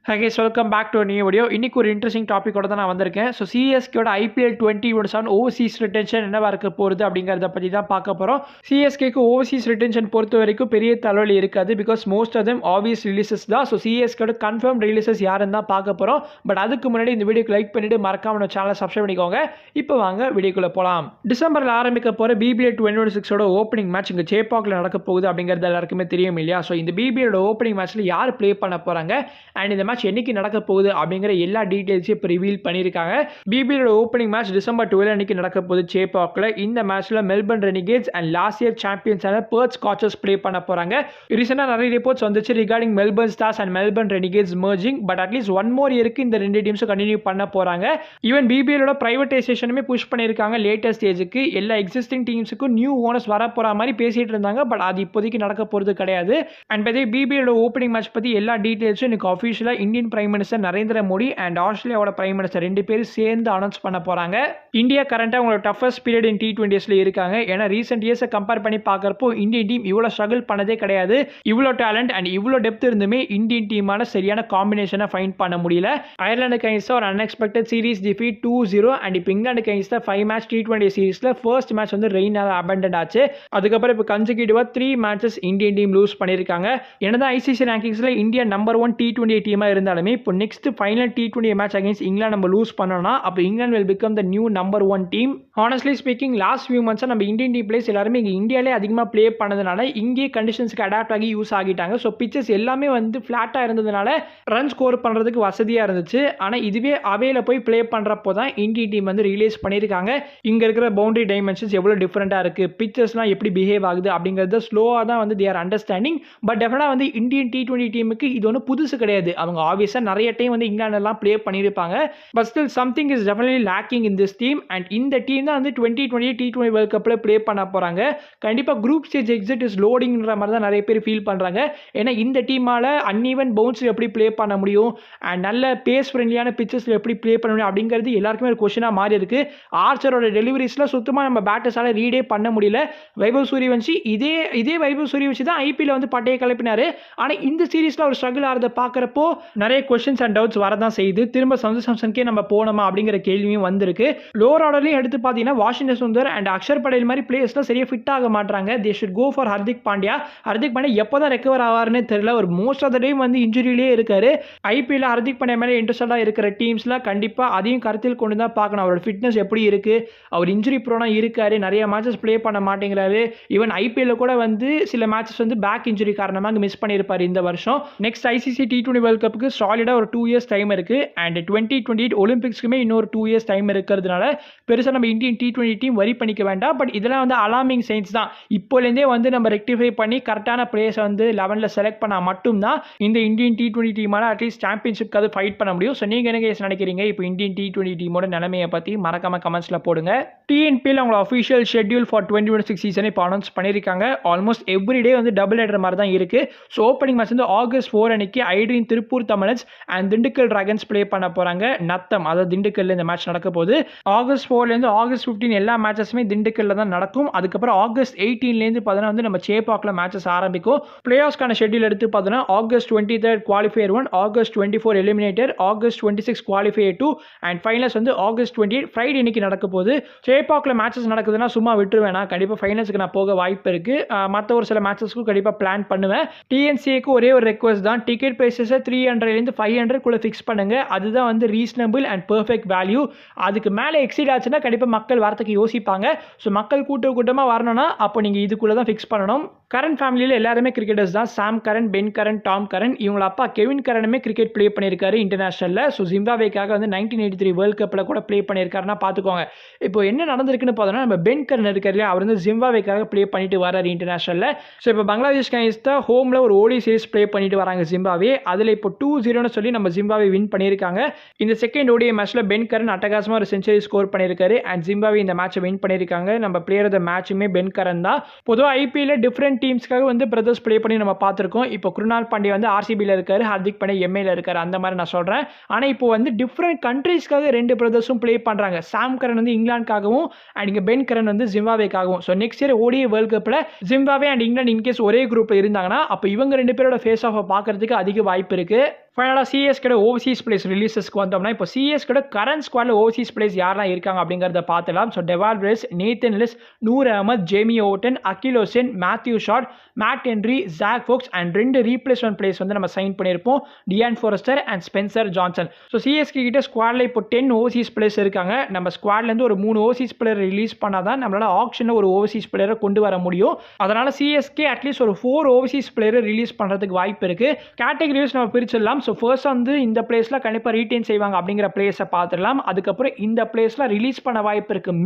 Hi guys, welcome back to a new video. இன்னைக்கு ஒரு interesting டாபிக்கோட தான் நான் வந்திருக்கேன். ஸோ சிஎஸ்கேயோட ஐபிஎல் 2027 ஓவர்சீஸ் ரிட்டென்ஷன் என்னவா இருக்க போகுது அப்படிங்கிறத பற்றி தான் பார்க்க போகிறோம். சிஎஸ்கேக்கு ஓவர்சீஸ் ரிட்டென்ஷன் பொறுத்த வரைக்கும் பெரிய தலைவலி இருக்காது. Because most of them obvious releases தான். ஸோ சிஎஸ்கேயோட கன்ஃபார்ம் ரிலீசஸ் யாருன்னு தான் பார்க்க போகிறோம். பட் அதுக்கு முன்னாடி இந்த வீடியோக்கு லைக் பண்ணிட்டு மறக்காம நம்ம சேனலை சப்ஸ்கிரைப் பண்ணிக்கோங்க. இப்போ வாங்க வீடியோக்குள்ளே போகலாம். டிசம்பரில் ஆரம்பிக்க போகிற பிபிஎல் 2026ஓட ஓப்பனிங் மேட்ச் இங்கே சேப்பாக்கில் நடக்க போகுது அப்படிங்கிறது எல்லாருக்குமே தெரியும் இல்லையா? ஸோ இந்த பிபிஎலோட ஓப்பனிங் மேட்ச்சில் யார் ப்ளே பண்ண போகிறாங்க அண்ட் இந்த மேட்ச் என்னைக்கு நடக்க போகுது அப்படிங்கிற எல்லா டீடைல்ஸையும் இப்போ ரிவீல் பண்ணியிருக்காங்க. பிபிஎலோட ஓப்பனிங் மேட்ச் டிசம்பர் 12 அன்னைக்கு நடக்க போகுது சேப்பாக்கில். இந்த மேட்ச்ல Melbourne Renegades and last year சாம்பியன்ஸான பெர்த் ஸ்காச்சர்ஸ் ப்ளே பண்ண போறாங்க. ரீசெண்டாக நிறைய ரிப்போர்ட்ஸ் வந்துச்சு regarding Melbourne Stars and Melbourne Renegades merging. But at least one more இயருக்கு இந்த ரெண்டு டீம்ஸும் கண்டினியூ பண்ண போறாங்க. ஈவன் பிபிஎலோட பிரைவேடைசேஷனுமே புஷ் பண்ணியிருக்காங்க லேட்டஸ்ட் ஸ்டேஜுக்கு. எல்லா எக்ஸிஸ்டிங் டீம்ஸுக்கும் நியூ ஓனர்ஸ் வர போற மாதிரி பேசிட்டு இருந்தாங்க. பட் அது இப்போதைக்கு நடக்க போறது கிடையாது. அண்ட் பத்தி பிபிஎலோட ஓப்பனிங் மேட்ச் பத்தி எல்லா டீடைல்ஸும் இன்னைக்கு ஆஃபிஷியலா Indian prime minister Narendra Modi and ஆஸ்திரேலியாவோட பிரைம் மினிஸ்டர் ரெண்டு பேரும் சேர்ந்து அனௌன்ஸ் பண்ண போறாங்க. இந்தியா கரண்டா அவங்களோட டஃபஸ்ட் பீரியட் இன் T20ஸ்ல இருக்காங்க. ஏன்னா ரீசெண்ட் இயர்ஸை கம்பேர் பண்ணி பார்க்கறப்போ இந்தியன் டீம் இவ்வளோ ஸ்ட்ரகிள் பண்ணதே கிடையாது. இவ்வளோ டேலண்ட் அண்ட் இவ்வளோ டெப்த் இருந்துமே இந்தியன் டீமான சரியான காம்பினேஷனை ஃபைண்ட் பண்ண முடியல. அயர்லாண்டுக்கு அகைன்ஸ்டா ஒரு அன்எக்ஸ்பெக்டட் சீரிஸ் டிஃபீட் 2-0 அண்ட் இப்போ இங்கிலாந்துக்கு அகைன்ஸ்டா 5 மேட்ச் T20 சீரிஸ்ல ஃபர்ஸ்ட் மேட்ச் வந்து ரெயினால அபண்டன்ட் ஆச்சு. அதுக்கப்புறம் இப்போ கன்சிக்யூட்டிவா 3 மேட்சஸ் இந்தியன் டீம் லூஸ் பண்ணியிருக்காங்க. என்னதான் ஐசிசி ரேங்கிங்ஸ்ல இந்தியா நம்பர் 1 T20 டீமா இருந்தாலுமே இப்போ next final T20 match against England நம்ம லூஸ் பண்ணோம்னா அப்போ England will become the new number 1 team. Honestly speaking last few மந்த்ஸாக நம்ம இந்தியன் டீம் பிளேஸ் எல்லாருமே இங்கே இந்தியாவிலே அதிகமாக ப்ளே பண்ணதுனால இங்கே கண்டிஷன்ஸ்க்கு அடாப்ட் ஆகி யூஸ் ஆகிட்டாங்க. ஸோ பிச்சஸ் எல்லாமே வந்து ஃப்ளாட்டாக இருந்ததுனால ரன் ஸ்கோர் பண்ணுறதுக்கு வசதியாக இருந்துச்சு. ஆனால் இதுவே அவேல போய் ப்ளே பண்ணுறப்போ தான் இந்தியன் டீம் வந்து ரிலீஸ் பண்ணியிருக்காங்க. இங்கே இருக்கிற பவுண்டரி டைமென்ஷன்ஸ் எவ்வளோ டிஃப்ரெண்ட்டாக இருக்குது, பிச்சர்ஸ்லாம் எப்படி பிஹேவ் ஆகுது அப்படிங்கிறது ஸ்லோவாக தான் வந்து they are அண்டர்ஸ்டாண்டிங். பட் டெஃபினட்டாக வந்து இந்தியன் T20 டீமுக்கு இது ஒன்றும் புதுசு கிடையாது. அவங்க ஆப்வியஸாக நிறைய டைம் வந்து இங்கிலாந்துலாம் ப்ளே பண்ணியிருப்பாங்க. But still something is definitely lacking in this team. And இந்த டீம் தான் வந்து 2020 T20 வேர்ல்ட் கப்பில் ப்ளே பண்ண போகிறாங்க. கண்டிப்பாக குரூப் ஸ்டேஜ் எக்ஸிட் இஸ் லோடிங்ன்ற மாதிரி தான் நிறைய பேர் ஃபீல் பண்ணுறாங்க. ஏன்னா இந்த டீமால் அன்ஈவன் பவுன்ஸில் எப்படி ப்ளே பண்ண முடியும் அண்ட் நல்ல பேஸ் ஃப்ரெண்ட்லியான பிச்சஸில் எப்படி ப்ளே பண்ண முடியும் அப்படிங்கிறது எல்லாருக்குமே ஒரு கொஸ்டினாக மாறி இருக்கு. ஆர்ச்சரோட டெலிவரிஸில் சுத்தமாக நம்ம பேட்டர்ஸால் ரீடே பண்ண முடியல. வைபவ் சூரியவன்ஷி இதே வைபவ் சூரியவன்ஷி தான் ஐபிஎல் வந்து பட்டையை கிளப்பினார். ஆனால் இந்த சீரீஸில் ஒரு ஸ்ட்ரகிள் ஆகிறத பார்க்குறப்போ நிறைய கொஸ்டின்ஸ் அண்ட் டவுட்ஸ் வரதான் செய்யுது. திரும்ப சஞ்சு சாம்சனுக்கே நம்ம போனோமா அப்படிங்கிற கேள்வியும் வந்திருக்கு. லோவர் ஆர்டர்லையும் எடுத்து பார்த்தீங்கன்னா வாஷிங்டன் சுந்தர் அண்ட் அக்ஷர் படேல் மாதிரி பிளேயர்ஸ்லாம் சரியாக ஃபிட் ஆக மாட்டாங்க. They should go for Hardik Pandya. Hardik Pandya எப்போ தான் ரெக்கவர் ஆவார்னே தெரியல. ஒரு மோஸ்ட் ஆஃப் த டைம் வந்து இன்ஜுரியிலே இருக்காரு. ஐபிஎல் ஹர்திக் பாண்டியா மேலே இன்ட்ரெஸ்டாக இருக்கிற டீம்ஸ்லாம் கண்டிப்பாக அதையும் கருத்தில் கொண்டு தான் பார்க்கணும். அவரோட ஃபிட்னஸ் எப்படி இருக்குது, அவர் இன்ஜுரி ப்ரோனா இருக்காரு, நிறைய மேட்சஸ் ப்ளே பண்ண மாட்டேங்கிறாரு. ஈவன் ஐபிஎல்ல கூட வந்து சில மேட்சஸ் வந்து பேக் இன்ஜுரி காரணமாக மிஸ் பண்ணியிருப்பார் இந்த வருஷம். நெக்ஸ்ட் ஐசிசி T20 வேர்ல்ட் கப்புக்கு சாலிடாக ஒரு 2 இயர்ஸ் டைம் இருக்குது. அண்ட் 2028 ஒலிம்பிக்ஸ்க்குமே இன்னொரு 2 இயர்ஸ் டைம் இருக்கிறதுனால பெருசாக நம்ம இந்தியன் T20 டீம் வரி பண்ணிக்க வேண்டாம். பட் இதெல்லாம் வந்து அலார்மிங் சைன்ஸ் தான். இப்போலேருந்தே வந்து நம்ம ரெக்டிஃபை பண்ணி கரெக்டான பிளேயர்ஸை வந்து 11ல் செலக்ட் பண்ணால் மட்டும்தான் இந்த இந்தியன் T20 டீமால் அட்லீஸ்ட் சாம்பியன்ஷிப்காவது ஃபைட் பண்ண முடியும். ஸோ நீங்கள் என்ன கேஸ் நினைக்கிறீங்க இப்போ இந்தியன் T20 டீமோட நிலைமையை பற்றி மறக்காம கமெண்ட்ஸில் போடுங்க. டிஎன்பியில் அவங்களோட அஃபிஷியல் ஷெட்யூல் ஃபார் 2026 சீசனை இப்போ அனௌன்ஸ் பண்ணியிருக்காங்க. ஆல்மோஸ்ட் எவ்ரிடே வந்து டபுள் ஹெடர் மாதிரி தான் இருக்குது. ஸோ ஓப்பனிங் மேட்ச் வந்து August 4 அன்னைக்கு iDream Tiruppur Tamizhans and Dindigul Dragons play பண்ண போகிறாங்க. நத்தம் அதாவது திண்டுக்கல்ல இந்த மேட்ச் நடக்க போகுது. August 4லேருந்து August 15 எல்லா மேட்சஸுமே திண்டுக்கல்ல தான் நடக்கும். அதுக்கப்புறம் August 18லேருந்து பார்த்தீங்கன்னா வந்து நம்ம சேப்பாக்கில் மேட்சஸ் ஆரம்பிக்கும். பிளே ஆஃப்ஸ்க்கான ஷெட்யூல் எடுத்து பார்த்தோன்னா August 23 qualifier 1, August 24 eliminator, August 26 qualifier 2 and finals வந்து August 28 ஃப்ரைடே இன்னைக்கு நடக்க போகுது. சேப்பாக்கில் மேட்சஸ் நடக்குதுன்னா சும்மா விட்டுருவேன். கண்டிப்பாக ஃபைனல்ஸுக்கு நான் போக வாய்ப்பு இருக்குது. மற்ற ஒரு சில மேட்சஸ்க்கும் கண்டிப்பாக பிளான் பண்ணுவேன். டிஎன்சிஏக்கு ஒரே ஒரு ரெக்வஸ்ட் தான், டிக்கெட் ப்ரைஸஸை 300லேருந்து 500 குள்ள ஃபிக்ஸ் பண்ணுங்க. அதுதான் வந்து ரீசனபிள் அண்ட் பெர்ஃபெக்ட் வேல்யூ. அதுக்கு மேலே எக்ஸீட் ஆச்சுன்னா கண்டிப்பாக மக்கள் வரத்துக்கு யோசிப்பாங்க. ஸோ மக்கள் கூட்டமாக வரணும்னா அப்போ நீங்கள் இதுக்குள்ளே தான் ஃபிக்ஸ் பண்ணணும். கரண்ட் ஃபேமிலியில் எல்லாருமே கிரிக்கெட்டர்ஸ் தான். Sam Curran, Ben Curran, Tom Curran. இவங்கள அப்பா கெவின் கரனுமே கிரிக்கெட் ப்ளே பண்ணியிருக்காரு இன்டர்நேஷனலில். ஸோ ஜிம்பாப்வேக்காக வந்து 1983 வேர்ல்ட் கப்பில் கூட ப்ளே பண்ணியிருக்காருன்னா பார்த்துக்கோங்க. இப்போ என்ன நடந்திருக்குன்னு பார்த்தோன்னா நம்ம பென் கரன் இருக்காரு இல்லையா, அவர் வந்து ஜிம்பாப்வேக்காக ப்ளே பண்ணிட்டு வராரு இன்டர்நேஷனலில். ஸோ இப்போ பங்களாதேஷ்க்கு அகைன்ஸ்ட் ஹோமில் ஒரு ஓடி சீரிஸ் ப்ளே பண்ணிட்டு வராங்க ஜிம்பாப்வே. அதில் இப்போ 2-0ன்னு சொல்லி நம்ம ஜிம்பாப்வே வின் பண்ணியிருக்காங்க. இந்த செகண்ட் ஓடிஐ மேட்ச்சில் பென் கரன் அட்டகாசமாக ஒரு செஞ்சுரி ஸ்கோர் பண்ணியிருக்காரு அண்ட் ஜிம்பாப்வே இந்த மேட்சை வின் பண்ணியிருக்காங்க. நம்ம பிளேயர் ஆஃப் த மேட்சுமே பென் கரன் தான். பொதுவாக ஐபிஎல்ல டிஃப்ரெண்ட் டீம்ஸ்க்காக வந்து பிரதர்ஸ் ப்ளே பண்ணி நம்ம பார்த்துருக்கோம். இப்போ குருணால் பாண்டியா வந்து ஆர்சிபியில் இருக்காரு, ஹர்திக் பாண்டியா எம்ஏல இருக்காரு, அந்த மாதிரி நான் சொல்கிறேன். ஆனால் இப்போ வந்து டிஃப்ரெண்ட் கண்ட்ரீஸ்க்காக 2 பிரதர்ஸும் ப்ளே பண்ணுறாங்க. சாம் கரன் வந்து இங்கிலாந்துக்காகவும் அண்ட் இங்கே பென் கரன் வந்து ஜிம்பாப்வேக்காகவும். So next year ODI world கப்பில் ஜிம்பாப்வே அண்ட் இங்கிலாந்து இன்கேஸ் ஒரே குரூப்பில் இருந்தாங்கன்னா அப்போ இவங்க 2 பேரோட ஃபேஸ் ஆஃபை பார்க்கறதுக்கு அதிக வாய்ப்பு இருக்குது. ஃபைனலாக சிஎஸ்கேட ஓவர்சீஸ் பிளேஸ் ரிலீசஸ்க்கு வந்தோம்னா இப்போ சிஎஸ்கேட கரண்ட் ஸ்குவாடில் ஓவர்சீஸ் பிளேஸ் யாரெல்லாம் இருக்காங்க அப்படிங்கிறத பார்த்துலாம். So Dewald Brevis, Nathan Ellis, Noor Ahmad, Jamie Overton, Akeal Hosein, Matthew Short, Matt Henry, Zak Foulkes and 2 replacement players வந்து நம்ம சைன் பண்ணியிருப்போம், Dian Forrester and Spencer Johnson. So CSK கிட்ட ஸ்குவாடில் இப்போ 10 ஓவர்சீஸ் பிளேஸ் இருக்காங்க. நம்ம ஸ்குவாட்லேருந்து ஒரு 3 ஓவர்சீஸ் பிளேயர் ரிலீஸ் பண்ணால் தான் நம்மளால் ஆப்ஷனில் ஒரு ஓவர்சீஸ் பிளேயரை கொண்டு வர முடியும். அதனால் சிஎஸ்கே அட்லீஸ்ட் ஒரு 4 ஓவர்சீஸ் பிளேயரை ரிலீஸ் பண்ணுறதுக்கு வாய்ப்பு இருக்குது. கேட்டகரிஸ் நம்ம பிரிச்சிடலாம். ஸோ ஃபர்ஸ்ட் வந்து இந்த பிளேஸில் கண்டிப்பாக ரீட்டைன் செய்வாங்க அப்படிங்கிற பிளேஸை பார்த்துடலாம். அதுக்கப்புறம் இந்த பிளேஸில் ரிலீஸ் பண்ண வாய்ப்பு இருக்குது,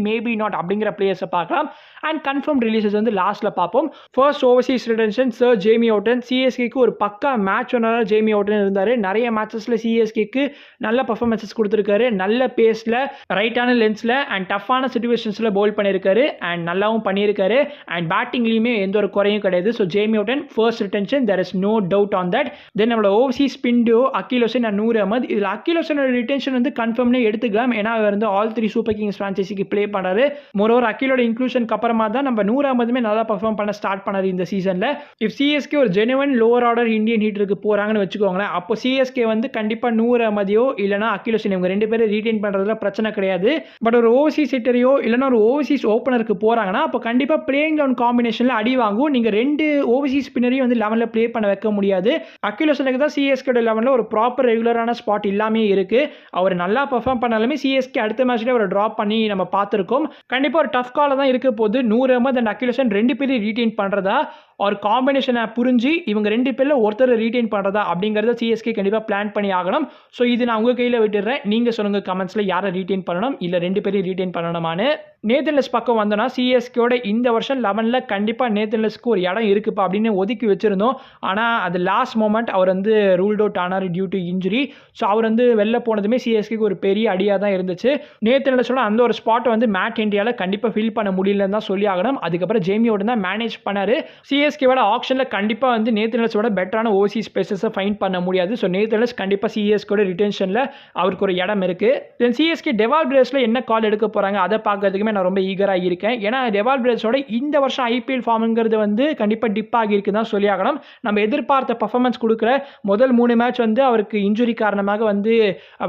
மேபி நாட் அப்படிங்கிற பிளேஸை பார்க்கலாம். அண்ட் கன்ஃபார்ம் ரிலீஸஸ் வந்து லாஸ்ட்டில் பார்ப்போம். First overseas retention sir Jamie Overton. சிஎஸ்கேக்கு ஒரு பக்கா மேட்ச் ஒன்னராக ஜேமி ஓவர்டன் இருந்தார். நிறைய மேட்சஸில் சிஎஸ்கேக்கு நல்ல பர்ஃபார்மன்ஸஸ் கொடுத்துருக்காரு. நல்ல பேஸில், ரைட்டான லென்ஸில் அண்ட் டஃப்பான சிச்சுவேஷன்ஸில் பவுல் பண்ணியிருக்காரு அண்ட் நல்லாவும் பண்ணியிருக்காரு. அண்ட் பேட்டிங்லேயுமே எந்த ஒரு குறையும் கிடையாது. So Jamie Overton first retention, there is no doubt on that. Then நம்மளோட ஓவர்சீஸ் பிண்டோ Akeal Hosein and Noor Ahmad. இதில் அகில் ஹுசேனோட ரிட்டென்ஷன் வந்து கன்ஃபார்ம்னே எடுத்துக்கலாம். ஏன்னா அவர் வந்து ஆல் 3 சூப்பர் கிங்ஸ் ஃப்ரான்ச்சைஸிக்கு ப்ளே பண்ணாரு. மோரோவர் அகிலோட இன்க்ளூஷனுக்கு அப்புறமா தான் நம்ம நூர் அகமதுமே நல்லா பர்ஃபார்ம் பண்ண ஸ்டார்ட் பண்ணாரு இந்த சீசனில். இஃப் சிஎஸ்கே ஒரு ஜெனுவன் லோவர் ஆர்டர் இந்தியன் ஹீட்டருக்கு போகிறாங்கன்னு வச்சுக்கோங்களேன், அப்போ சிஎஸ்கே வந்து கண்டிப்பாக நூர் அகமதியோ இல்லைனா அகில் ஹுசேன் இவங்க 2 பேரும் ரீட்டைன் பண்ணுறதுல பிரச்சனை கிடையாது. பட் ஒரு ஓவர்சீஸ் ஹிட்டரையோ இல்லைனா ஒரு ஓவர்சீஸ் ஓப்பனருக்கு போகிறாங்கன்னா அப்போ கண்டிப்பாக பிளேயிங் கிரவுண்ட் காம்பினேஷனில் அடி வாங்கும். நீங்கள் 2 ஓவர்சீஸ் ஸ்பின்னரையும் வந்து 11ல் ப்ளே பண்ண வைக்க முடியாது. அகில் ஹுசேனுக்கு தான் சிஎஸ்கே 11ல் ஒரு ப்ராப்பர் ரெகுலரான ஸ்பாட் இல்லாமே இருக்குது. அவர் நல்லா பர்ஃபார்ம் பண்ணாலுமே சிஎஸ்கே அடுத்த மேட்ச்லேயே அவரை ட்ராப் பண்ணி நம்ம பார்த்துருக்கோம். கண்டிப்பாக ஒரு டஃப் காலை தான் இருக்க போது. Noor Ahmad and Akeal Hosein 2 பேரையும் ரீட்டைன் பண்ணுறதா ஒரு காம்பினேஷனை புரிஞ்சு இவங்க 2 பேரில் ஒருத்தர் ரீட்டைன் பண்ணுறதா அப்படிங்கிறத சிஎஸ்கே கண்டிப்பாக பிளான் பண்ணி ஆகணும். ஸோ இது நான் உங்கள் கையில் விட்டுடுறேன். நீங்கள் சொல்லுங்கள் கமெண்ட்ஸில் யாரை ரீட்டைன் பண்ணணும் இல்லை 2 பேரையும் ரீட்டைன் பண்ணணுமான்னு. நேத்தன் லிஸ் பக்கம் வந்தோன்னா சிஎஸ்கேயோட இந்த வருஷம் 11ல் கண்டிப்பாக நேத்தன் லிஸ்க்கு ஒரு இடம் இருக்குப்பா அப்படின்னு ஒதுக்கி வச்சுருந்தோம். ஆனால் அது லாஸ்ட் மொமெண்ட் அவர் வந்து ரூல்ட் அவுட் ஆனார் டியூ டு இன்ஜுரி. ஸோ அவர் வந்து வெளில போனதுமே சிஎஸ்கேக்கு ஒரு பெரிய அடியாக தான் இருந்துச்சு. நேத்தன் லிஸோட அந்த ஒரு ஸ்பாட்டை வந்து மேட் ஹென்ரியால் கண்டிப்பாக ஃபில் பண்ண முடியலன்னு தான் சொல்லி ஆகணும். அதுக்கப்புறம் ஜேமியோட தான் மேனேஜ் பண்ணார். சிஎஸ்கேவோட ஆப்ஷனில் கண்டிப்பாக வந்து நேத்தன் லிஸோட பெட்டரான ஓவர்சீஸ் ஸ்பேசஸை ஃபைண்ட் பண்ண முடியாது. ஸோ நேத்தன் லிஸ் கண்டிப்பாக சிஎஸ்கேயோட ரிட்டென்ஷனில் அவருக்கு ஒரு இடம் இருக்குது. தென் சிஎஸ்கே டெவால் பிரேஸில் என்ன கால் எடுக்க போகிறாங்க அதை பார்க்கறதுக்குமே நான் ரொம்ப ஈகராக இருக்கேன். ஏன்னா டெவால் பிரேஸோட இந்த வருஷம் ஐபிஎல் ஃபார்முங்கிறது வந்து கண்டிப்பாக டிப் ஆகியிருக்கு தான் சொல்லி ஆகணும். நம்ம எதிர்பார்த்த பர்ஃபார்மன்ஸ் கொடுக்குற முதல் 3 மேட்ச் வந்து அவருக்கு இன்ஜுரி காரணமாக வந்து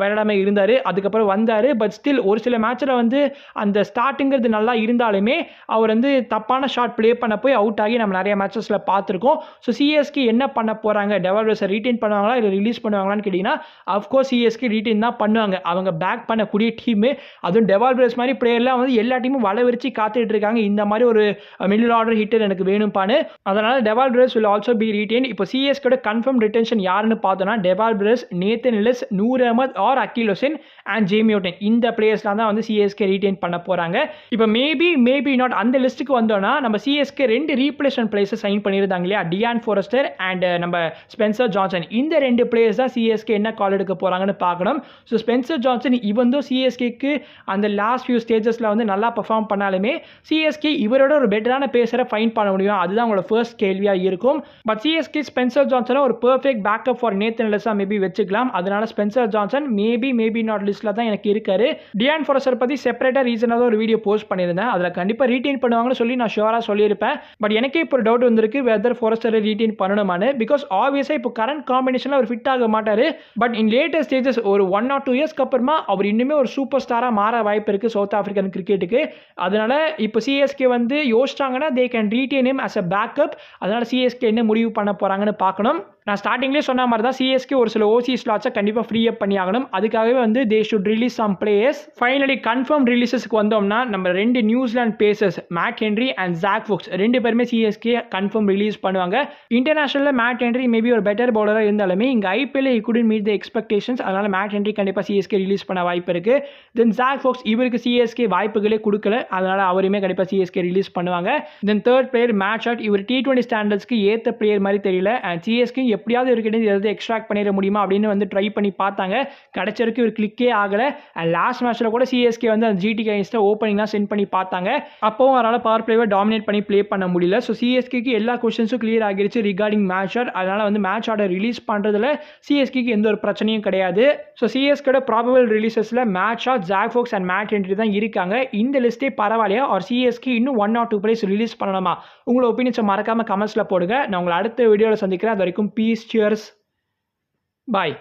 விளையாடாமல் இருந்தார். அதுக்கப்புறம் வந்தார். பட் ஸ்டில் ஒரு சில மேட்சில் வந்து அந்த ஸ்டார்ட்டுங்கிறது நல்லா இருந்தாலுமே அவர் வந்து தப்பான ஷாட் ப்ளே பண்ண போய் அவுட் ஆகி நம்ம நிறைய மேட்சஸில் பார்த்துருக்கோம். ஸோ சிஎஸ்கே என்ன பண்ண போகிறாங்க, டெவால் பிரேஸை ரீட்டைன் பண்ணுவாங்களா இல்லை ரிலீஸ் பண்ணுவாங்களான்னு கேட்டிங்கன்னா அஃப்கோர்ஸ் சிஎஸ்கே ரீட்டைன் தான் பண்ணுவாங்க. அவங்க பேக் பண்ணக்கூடிய டீமு, அதுவும் டெவால் பிரேஸ் மாதிரி பிளேயர்லாம் வந்து எல்லா டீமும் வலை விரிச்சு காத்துட்டு இருக்காங்க. இந்த மாதிரி ஒரு மிடில் ஆர்டர் ஹிட்டர் எனக்கு வேணும்பான்னு. அதனால Dewald Brevis will also be retained. இப்போ சிஎஸ்கேட கன்ஃபார்ம் ரிட்டென்ஷன் யாருன்னு பார்த்தோன்னா Dewald Brevis, Nathan Ellis, Noor Ahmad or Akeal Hosein and Jamie Overton. இந்த பிளேயர்ஸ்லாம் தான் வந்து சிஎஸ்கே ரீட்டைன் பண்ண போகிறாங்க. இப்போ மேபி நாட் அந்த லிஸ்ட்டுக்கு வந்தோன்னா நம்ம சிஎஸ்கே 2 ரீப்ளேஸ்மெண்ட் பிளேயர்ஸை சைன் பண்ணியிருந்தாங்க இல்லையா, டியான் ஃபாரஸ்டர் அண்ட் நம்ம ஸ்பென்சர் ஜான்சன். இந்த 2 பிளேயர்ஸ் தான் சிஎஸ்கே என்ன கால் எடுக்க போகிறாங்கன்னு பார்க்கணும். ஸோ ஸ்பென்சர் ஜான்சன் இவன் தான் சிஎஸ்கேக்கு அந்த லாஸ்ட் ஃபியூ ஸ்டேஜஸில் வந்து நல்லா பர்ஃபார்ம் பண்ணாலுமே சிஎஸ்கே இவரோட ஒரு பெட்டரான பேசரை ஃபைன் பண்ண முடியும். அதுதான் உங்களோட ஃபர்ஸ்ட் கேள்வியாக இருக்கும். பட் சிஎஸ்கே ஸ்பென்சர் ஜான்சனை ஒரு பெர்ஃபெக்ட் பேக்கப் ஃபார் நேத்தன் லிஸாக மேபி வச்சுக்கலாம். அதனால ஸ்பென்சர் ஜான்சன் மேபி நாட் லிஸ்ட்டில் தான் எனக்கு இருக்காரு. டியான் ஃபாரஸ்டர் பற்றி செப்பரேட்டாக ரீசனாக தான் ஒரு வீடியோ போஸ்ட் பண்ணியிருந்தேன். அதில் கண்டிப்பாக ரீட்டைன் பண்ணுவாங்கன்னு சொல்லி நான் ஷுவராக சொல்லியிருப்பேன். பட் எனக்கே இப்போ ஒரு டவுட் வந்திருக்கு வெதர் ஃபாரஸ்டரை ரீட்டைன் பண்ணணுமான்னு. பிகாஸ் ஆப்வியஸாக இப்போ கரண்ட் காம்பினேஷனில் அவர் ஃபிட் ஆக மாட்டார். பட் இன் லேட்டஸ்ட் ஸ்டேஜஸ் ஒரு 1 or 2 இயர்ஸ்க்கு அப்புறமா அவர் இன்னுமே ஒரு சூப்பர் ஸ்டாராக மாற வாய்ப்பு இருக்குது சவுத் ஆஃப்ரிக்கன் கிரிக்கெட்டுக்கு. அதனால இப்போ சிஎஸ்கே வந்து யோசிச்சாங்கன்னா they can retain him as a backup. அதனால சிஎஸ்கே என்ன முடிவு பண்ண போகிறாங்கன்னு பார்க்கணும். நான் ஸ்டார்டிங்லேயே சொன்ன மாதிரி தான் சிஎஸ்கே ஒரு சில ஓசி ஸ்லாட்ஸை கண்டிப்பாக ஃப்ரீ அப் பண்ணி ஆகணும். அதுக்காகவே வந்து they should release some players. Finally confirm ரிலீசஸ்க்கு வந்தோம்னா நம்ம 2 New Zealand pacers Matt Henry and Jack Foulkes 2 பேருமே சிஎஸ்கே கன்ஃபார்ம் ரிலீஸ் பண்ணுவாங்க. இன்டர்நேஷனலில் மேட் ஹென்ரி மேபி ஒரு பெட்டர் பவுலராக இருந்தாலுமே இங்கே IPL couldn't meet the expectations. அதனால் மேட் ஹென்ரி கண்டிப்பாக சிஎஸ்கே ரிலீஸ் பண்ண வாய்ப்பு இருக்குது. தென் ஜாக் ஃபோக்ஸ் இவருக்கு சிஎஸ்கே வாய்ப்புகளே கொடுக்கல. அதனால் அவருமே கண்டிப்பாக சிஎஸ்கே ரிலீஸ் பண்ணுவாங்க. Then third player mat shot. இவர் T20 ஸ்டாண்டர்ட்ஸ்க்கு ஏற்ற பிளேயர் மாதிரி தெரியல. அண்ட் சிஎஸ்கே எப்படியாவது இவர்கிட்ட எதாவது எக்ஸ்ட்ராக்ட் பண்ணிட முடியுமா அப்படின்னு வந்து ட்ரை பண்ணி பார்த்தாங்க. கிடைச்சருக்கு இவர் கிளிக்கே ஆகலை. அண்ட் லாஸ்ட் மேட்ச்சில் கூட சிஎஸ்கே வந்து அந்த ஜிடி கைஸ்ட்டை ஓப்பனிங் தான் சென்ட் பண்ணி பார்த்தாங்க. அப்போவும் அவரால் பவர் பிளேவை டாமினேட் பண்ணி ப்ளே பண்ண முடியல. ஸோ சிஎஸ்கேக்கு எல்லா கொஸ்டின்ஸும் கிளியர் ஆகிருச்சு ரிகார்டிங் மேட்ச் ஷாட். அதனால் வந்து மேட்ச் ஆர்டர் ரிலீஸ் பண்ணுறதுல சிஎஸ்கேக்கு எந்த ஒரு பிரச்சனையும் கிடையாது. ஸோ சிஎஸ்கேட ப்ராபபிள் ரிலீசஸில் Matt Short, Jack Foulkes and Matt Henry தான் இருக்காங்க. இந்த லிஸ்ட்டே பரவாயில்லையா ஒரு சிஎஸ்கே இன்னும் 1 or 2 பிளேஸ் ரிலீஸ் பண்ணணுமா? உங்களோட ஒப்பீனியன்ஸை மறக்காமல் கமெண்ட்ஸில் போடுங்க. நான் உங்களை அடுத்த வீடியோவில் சந்திக்கிறேன். அது வரைக்கும் பீஸ், சியர்ஸ். பாய்.